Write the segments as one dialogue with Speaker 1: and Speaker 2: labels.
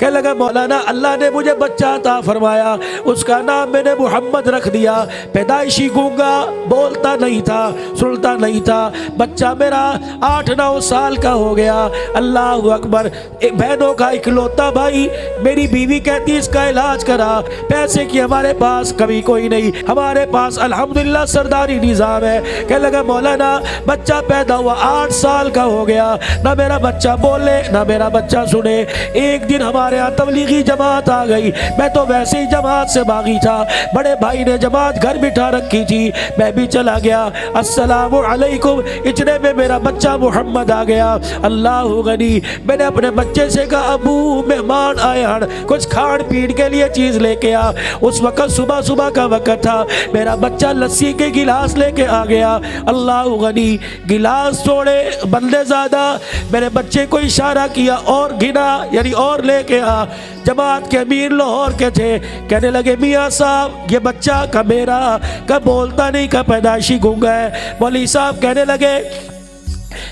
Speaker 1: कहने लगा मौलाना अल्लाह ने मुझे बच्चा अता फरमाया, उसका नाम मैंने मोहम्मद रख दिया। पैदाइशी गूंगा, बोलता नहीं था, सुनता नहीं था। बच्चा मेरा 8-9 साल का हो गया। अल्लाह अकबर। बहनों का इकलौता भाई। मेरी बीवी कहती इसका इलाज करा, पैसे की हमारे पास कभी कोई नहीं, हमारे पास अल्हम्दुलिल्लाह सरदारी निज़ाम है। कहने लगा मौलाना बच्चा पैदा हुआ 8 साल का हो गया, ना मेरा बच्चा बोले ना मेरा बच्चा सुने। एक दिन हमारे यहाँ तबलीगी जमात आ गई, मैं तो वैसे ही जमात से भागी था। बड़े भाई ने जमात घर बिठा रखी थी, मैं भी चला गया। अस्सलामु अलैकुम, इतने में मेरा बच्चा मोहम्मद आ गया। अल्लाह गनी। मैंने अपने बच्चे से कहा अबू मेहमान आए हैं, कुछ खान पीन के लिए चीज़ लेके आ। उस वक़्त सुबह सुबह का वक़्त था। मेरा बच्चा लस्सी के गिलास लेके आ गया। अल्लाह गनी। गिलास छोड़े बंदे ज़्यादा, मेरे बच्चे को इशारा किया और गिना, यानी और लेके आ। जमात के अमीर लाहौर के थे, कहने लगे मियाँ साहब ये बच्चा का मेरा का बोलता नहीं, का पैदाइशी गूंगा है। मौलवी साहब कहने लगे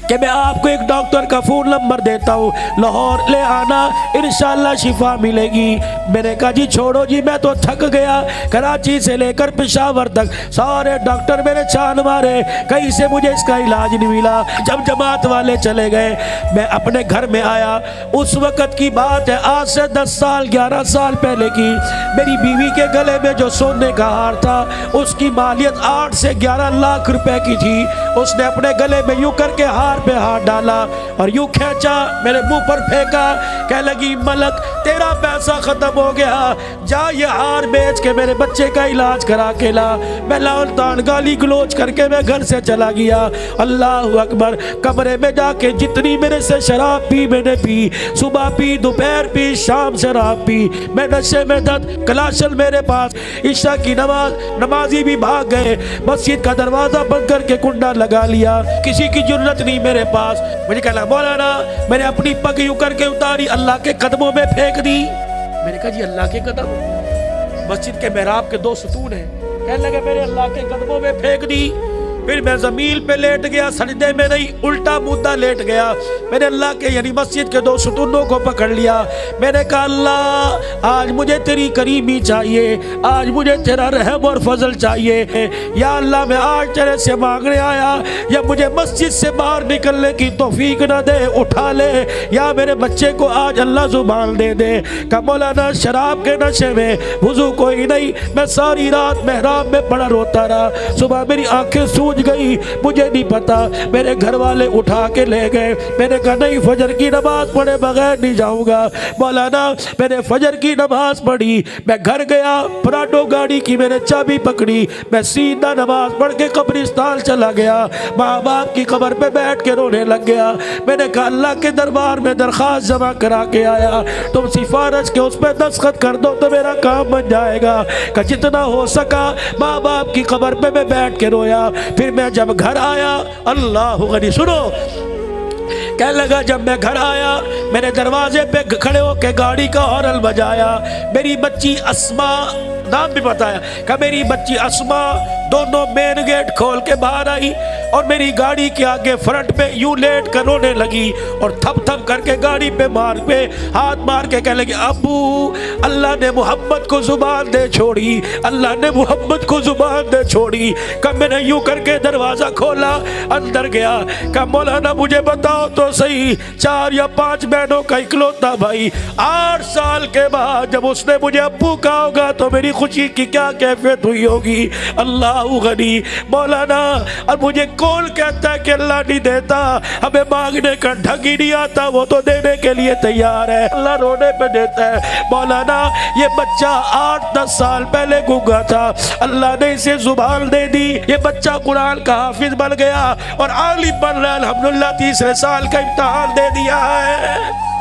Speaker 1: कि मैं आपको एक डॉक्टर का फ़ोन नंबर देता हूँ, लाहौर ले आना, इंशाल्लाह शिफा मिलेगी। मैंने कहा जी छोड़ो जी, मैं तो थक गया। कराची से लेकर पेशावर तक सारे डॉक्टर मैंने छान मारे, कहीं से मुझे इसका इलाज नहीं मिला। जब जमात वाले चले गए, मैं अपने घर में आया। उस वक़्त की बात है, आज से 10 साल 11 साल पहले की। मेरी बीवी के गले में जो सोने का हार था, उसकी मालियत 8 से 11 लाख रुपए की थी। उसने अपने गले में यूँ करके हार पे हाथ डाला और यूं खींचा, मेरे मुंह पर फेंका। कह लगी मलक तेरा पैसा खत्म हो गया, जा ये हार बेच के मेरे बच्चे का इलाज करा के ला। मैं लान तान गाली गलोच करके मैं घर से चला गया। अल्लाह अकबर। कमरे में जाके जितनी मेरे से शराब पी मैंने पी, सुबह पी, दोपहर पी, शाम शराब पी। मैं नशे में दर्द, कलाशल मेरे पास। इशा की नमाजी भी भाग गए, मस्जिद का दरवाजा बंद करके कुंडा लगा लिया। किसी की जुर्रत नहीं मेरे पास। मुझे कहला मौलाना मैंने अपनी पग यूं करके उतारी, अल्लाह के कदमों में फेंक दी। मैंने कहा जी अल्लाह के कदम? मस्जिद के मेहराब के 2 सतून हैं। कहने लगे मेरे अल्लाह के कदमों में फेंक दी। फिर मैं ज़मीन पे लेट गया, सजदे में नहीं, उल्टा मुद्दा लेट गया। मैंने अल्लाह के यानी मस्जिद के 2 सतूनों को पकड़ लिया। मैंने कहा अल्लाह आज मुझे तेरी करीमी चाहिए, आज मुझे तेरा रहम और फजल चाहिए। या अल्लाह मैं आज तेरे से मांगने आया, या मुझे मस्जिद से बाहर निकलने की तौफीक न दे, उठा ले, या मेरे बच्चे को आज अल्लाह जुबान दे दे। का मौलाना शराब के नशे में वुज़ू कोई नहीं, मैं सारी रात मेहराब में पड़ा रोता रहा। सुबह मेरी आंखें सूज गई, मुझे नहीं पता। मेरे घर वाले उठा के ले गए। मैंने कहा नहीं, फजर की नमाज पढ़े बगैर नहीं जाऊंगा। मौलाना मैंने फजर की नमाज पढ़ी, मैं घर गया, पराडो गाड़ी की मैंने चाबी पकड़ी, मैं सीधा नमाज पढ़ के कब्रिस्तान चला गया। माँ बाप की कब्र पे बैठ के रोने लग गया। मैंने कहा अल्लाह के दरबार में दरख्वास्त जमा करा के आया, तुम सिफारिश के उस पर दस्तखत कर दो तो मेरा काम बन जाएगा। कि जितना हो सका माँ बाप की कब्र पे मैं बैठ के रोया। फिर मैं जब घर आया, अल्लाह गनी, सुनो, कहने लगा जब मैं घर आया, मेरे दरवाजे पे खड़े होके गाड़ी का हॉर्न बजाया। मेरी बच्ची अस्मा, नाम भी बताया, कि मेरी बच्ची अस्मा दोनों मेन गेट खोल के बाहर आई और मेरी गाड़ी के आगे फ्रंट पे यूं लेट कर रोने लगी और थप थप करके गाड़ी पे हाथ मार के कहने लगी अबू अल्लाह ने मोहम्मद को जुबान दे छोड़ी, अल्लाह ने मोहम्मद को जुबान दे छोड़ी। कब मैंने यूं करके दरवाजा खोला, अंदर गया। कब मौलाना मुझे बताओ तो सही, 4 या 5 बहनों का इकलौता भाई, 8 साल के बाद जब उसने मुझे अब्बू कहा होगा तो मेरी खुशी की क्या कैफियत हुई होगी। अल्लाह गनी। मौलाना और मुझे कौन कहता है कि अल्लाह नहीं देता, हमें मांगने का ढंग ही नहीं आता, वो तो देने के लिए तैयार है, अल्लाह रोने पे देता है। मौलाना ये बच्चा 8-10 साल पहले गूंगा था, अल्लाह ने इसे जुबान दे दी, ये बच्चा कुरान का हाफिज बन गया और आलिम बन रहा है। अल्हम्दुलिल्लाह 3 साल का इम्तिहान दे दिया है।